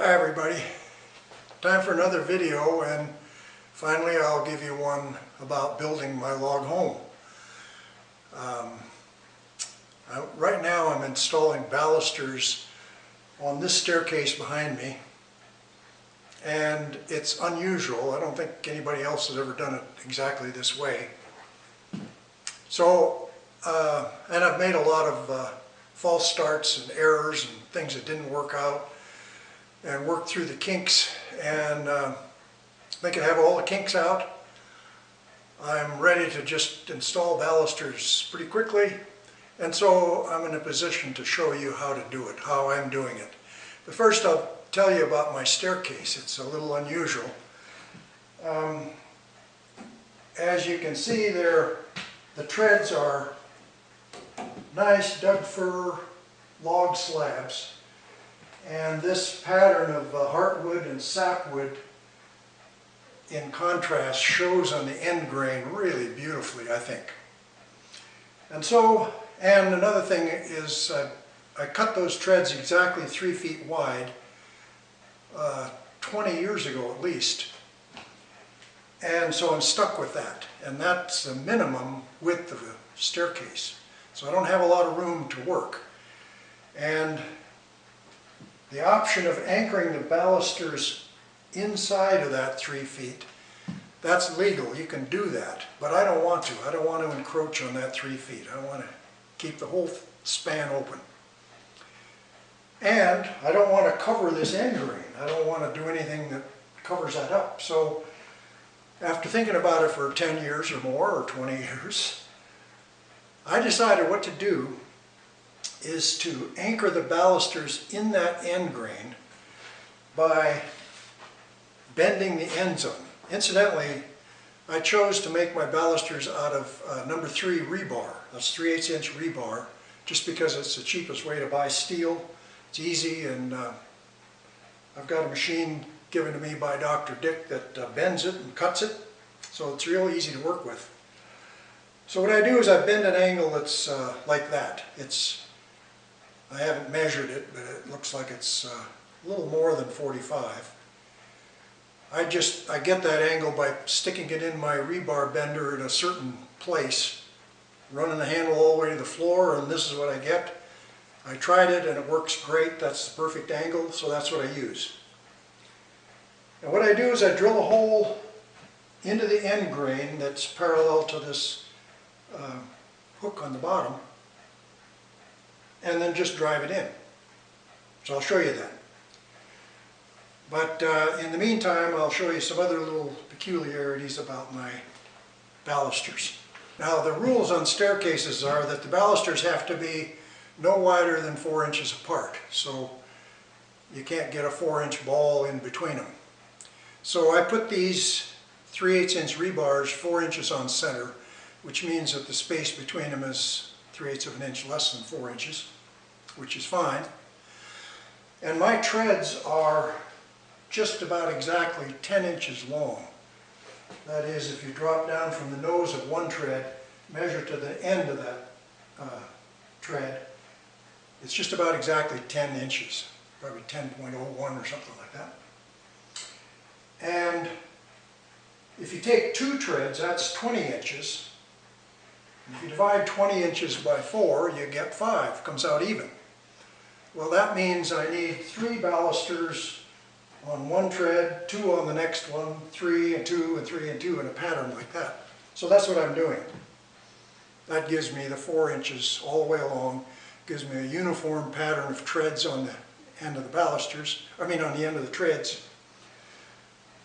Hi everybody, time for another video, and finally I'll give you one about building my log home. Right now I'm installing balusters on this staircase behind me, and it's unusual. I don't think anybody else has ever done it exactly this way. So, and I've made a lot of false starts and errors and things that didn't work out, and worked through the kinks, and I think I have all the kinks out. I'm ready to just install balusters pretty quickly, and so I'm in a position to show you how to do it, how I'm doing it. But first I'll tell you about my staircase. It's a little unusual. As you can see there, the treads are nice Doug fir log slabs. And this pattern of heartwood and sapwood in contrast shows on the end grain really beautifully, I think. And so, and another thing is I cut those treads exactly 3 feet wide 20 years ago at least. And so I'm stuck with that. And that's the minimum width of a staircase. So I don't have a lot of room to work. And the option of anchoring the balusters inside of that 3 feet, that's legal. You can do that, but I don't want to. I don't want to encroach on that 3 feet. I want to keep the whole span open. And I don't want to cover this end grain. I don't want to do anything that covers that up. So after thinking about it for 10 years or more, or 20 years, I decided what to do is to anchor the balusters in that end grain by bending the ends of them. Incidentally, I chose to make my balusters out of number 3 rebar. That's 3/8 inch rebar, just because it's the cheapest way to buy steel. It's easy, and I've got a machine given to me by Dr. Dick that bends it and cuts it, so it's real easy to work with. So what I do is I bend an angle that's like that. I haven't measured it, but it looks like it's a little more than 45. I get that angle by sticking it in my rebar bender in a certain place, running the handle all the way to the floor, and this is what I get. I tried it and it works great. That's the perfect angle, so that's what I use. And what I do is I drill a hole into the end grain that's parallel to this hook on the bottom, and then just drive it in. So I'll show you that. But in the meantime, I'll show you some other little peculiarities about my balusters. Now, the rules on staircases are that the balusters have to be no wider than 4 inches apart. So you can't get a 4-inch ball in between them. So I put these 3/8 inch rebars 4 inches on center, which means that the space between them is 3/8 of an inch less than 4 inches, which is fine. And my treads are just about exactly 10 inches long. That is, if you drop down from the nose of one tread, measure to the end of that tread, it's just about exactly 10 inches, probably 10.01 or something like that. And if you take 2 treads, that's 20 inches. If you divide 20 inches by 4, you get 5, comes out even. Well, that means I need 3 balusters on one tread, 2 on the next one, 3 and 2 and 3 and 2 in a pattern like that. So that's what I'm doing. That gives me the 4 inches all the way along, gives me a uniform pattern of treads on the end of the balusters, on the end of the treads.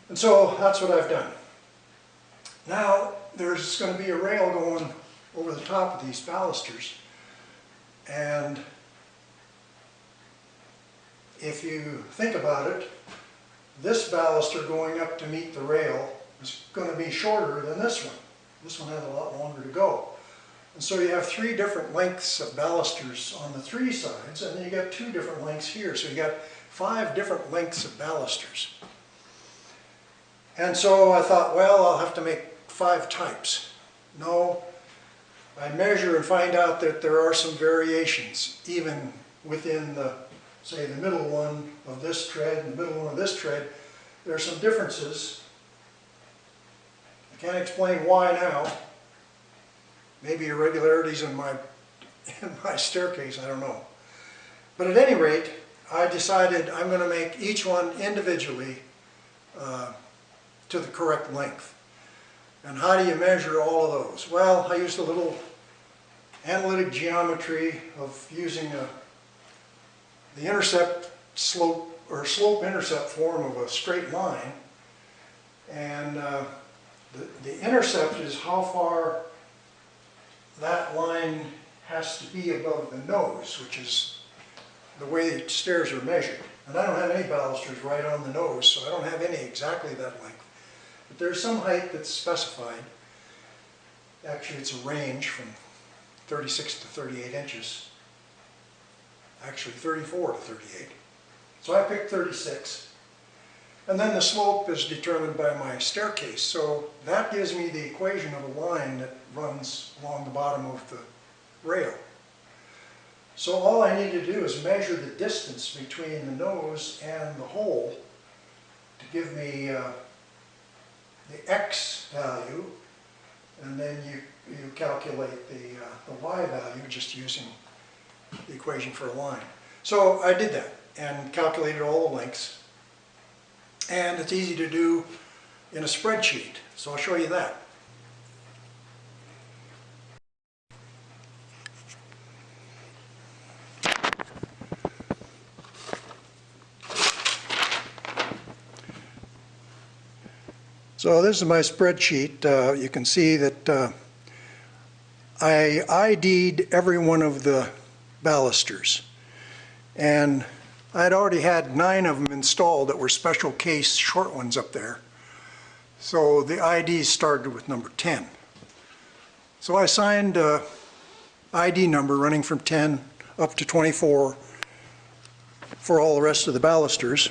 And so that's what I've done. Now, there's going to be a rail going over the top of these balusters, and if you think about it, this baluster going up to meet the rail is going to be shorter than this one. This one has a lot longer to go. And so you have 3 different lengths of balusters on the 3 sides, and then you got 2 different lengths here. So you got 5 different lengths of balusters. And so I thought, well, I'll have to make 5 types. No, I measure and find out that there are some variations, even within the say the middle one of this tread and the middle one of this tread, there are some differences. I can't explain why now. Maybe irregularities in my staircase, I don't know. But at any rate, I decided I'm going to make each one individually to the correct length. And how do you measure all of those? Well, I used a little analytic geometry of using the intercept slope, or slope-intercept form of a straight line. And the intercept is how far that line has to be above the nose, which is the way the stairs are measured. And I don't have any balusters right on the nose, so I don't have any exactly that length. But there's some height that's specified. Actually, it's a range from 36 to 38 inches. Actually, 34 to 38. So I picked 36. And then the slope is determined by my staircase. So that gives me the equation of a line that runs along the bottom of the rail. So all I need to do is measure the distance between the nose and the hole to give me the X value, and then you calculate the Y value just using the equation for a line. So I did that and calculated all the lengths, and it's easy to do in a spreadsheet, so I'll show you that. So this is my spreadsheet. You can see that I ID'd every one of the balusters. And I'd already had 9 of them installed that were special case short ones up there. So the IDs started with number 10. So I assigned a ID number running from 10 up to 24 for all the rest of the balusters.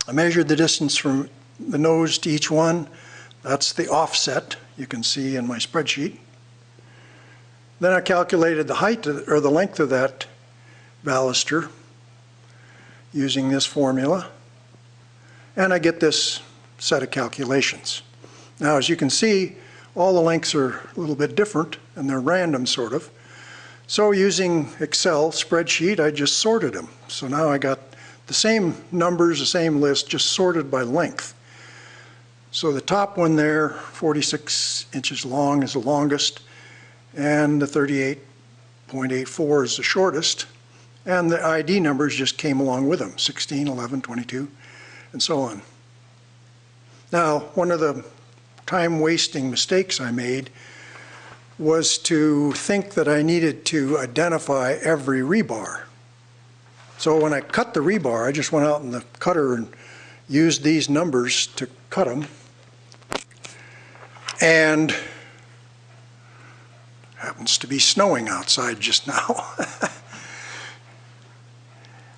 I measured the distance from the nose to each one. That's the offset you can see in my spreadsheet. Then I calculated the height or the length of that baluster using this formula, and I get this set of calculations. Now, as you can see, all the lengths are a little bit different and they're random sort of. So using Excel spreadsheet, I just sorted them. So now I got the same numbers, the same list, just sorted by length. So the top one there, 46 inches long, is the longest, and the 38.84 is the shortest, and the ID numbers just came along with them, 16, 11, 22, and so on. Now, one of the time-wasting mistakes I made was to think that I needed to identify every rebar. So when I cut the rebar, I just went out in the cutter and used these numbers to cut them. And happens to be snowing outside just now.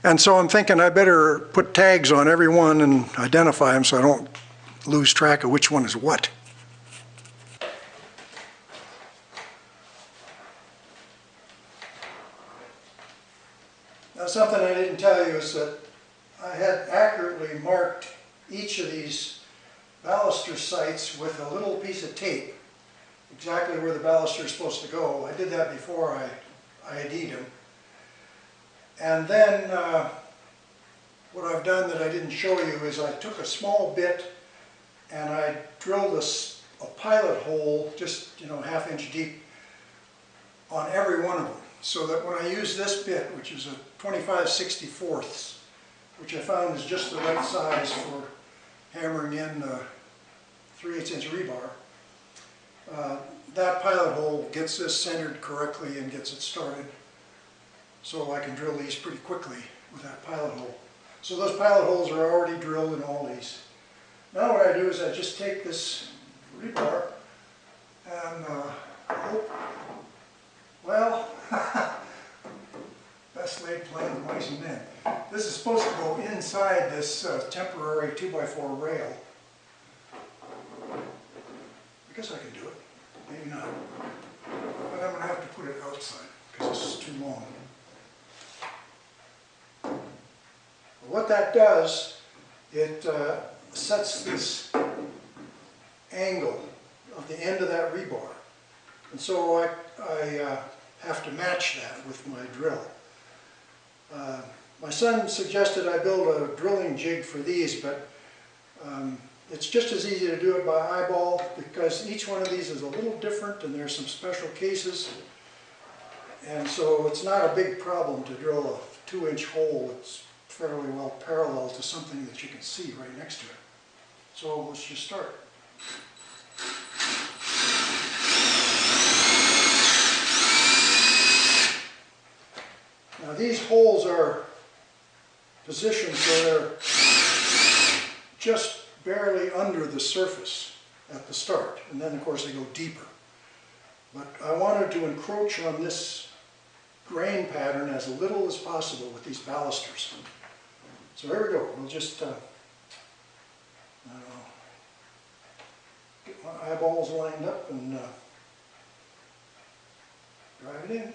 And so I'm thinking I better put tags on every one and identify them so I don't lose track of which one is what. Now, something I didn't tell you is that I had accurately marked each of these baluster sites with a little piece of tape, exactly where the baluster is supposed to go. I did that before I ID'd them. And then what I've done that I didn't show you is I took a small bit and I drilled a pilot hole just, ½ inch deep on every one of them, so that when I use this bit, which is a 25/64, which I found is just the right size for hammering in 3/8 inch rebar, that pilot hole gets this centered correctly and gets it started, so I can drill these pretty quickly with that pilot hole. So those pilot holes are already drilled in all these. Now what I do is I just take this rebar and well, best laid plan of mice and men. This is supposed to go inside this temporary 2x4 rail. I guess I can do it. Maybe not. But I'm going to have to put it outside because this is too long. what that does, it sets this angle of the end of that rebar. And so I have to match that with my drill. My son suggested I build a drilling jig for these, but it's just as easy to do it by eyeball because each one of these is a little different and there's some special cases. And so it's not a big problem to drill a 2-inch hole that's fairly well parallel to something that you can see right next to it. So let's just start. Now these holes are positioned so they're just barely under the surface at the start, and then of course they go deeper. But I wanted to encroach on this grain pattern as little as possible with these balusters. So here we go. We'll just get my eyeballs lined up and drive it in.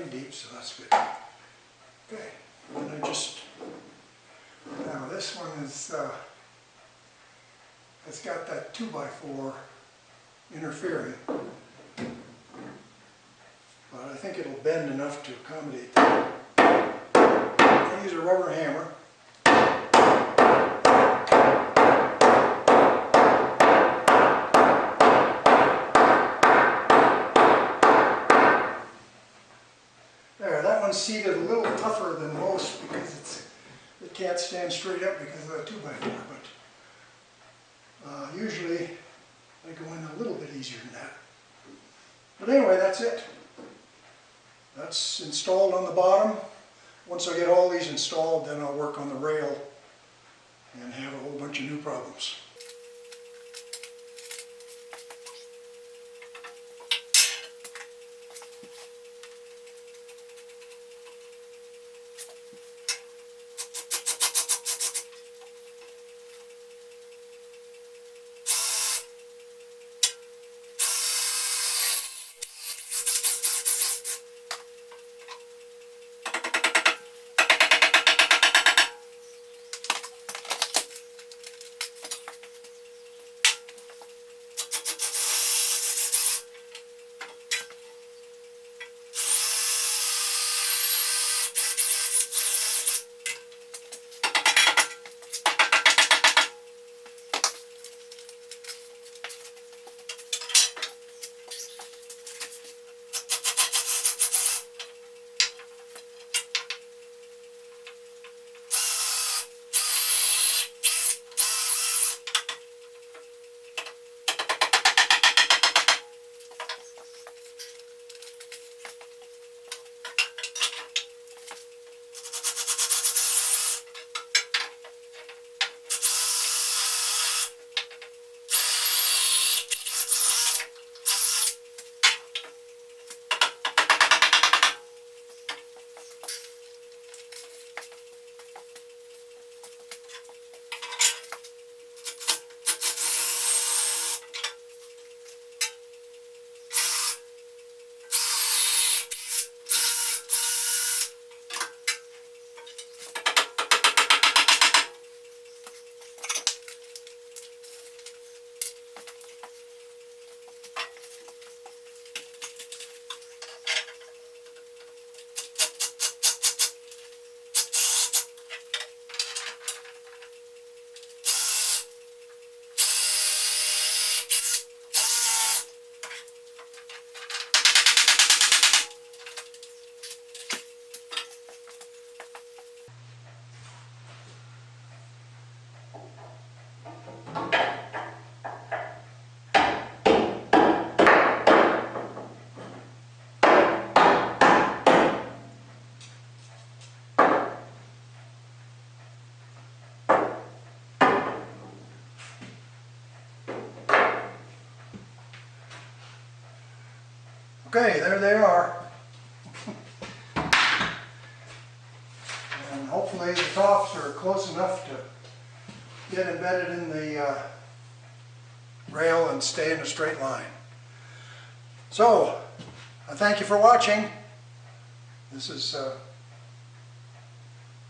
Deep, so that's good. Okay, and I just, now this one is, it's got that 2x4 interfering, but I think it'll bend enough to accommodate that. I use a rubber hammer. Seated a little tougher than most because it can't stand straight up because of the 2x4, but usually I go in a little bit easier than that. But anyway, that's it. That's installed on the bottom. Once I get all these installed, then I'll work on the rail and have a whole bunch of new problems. Okay, there they are. And hopefully hopefully the tops are close enough to get embedded in the rail and stay in a straight line. So, I thank you for watching. This has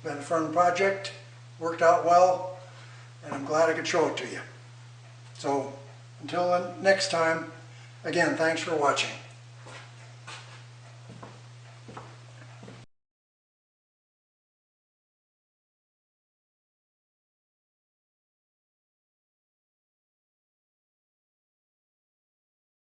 been a fun project, worked out well, and I'm glad I could show it to you. So, until next time, again, thanks for watching.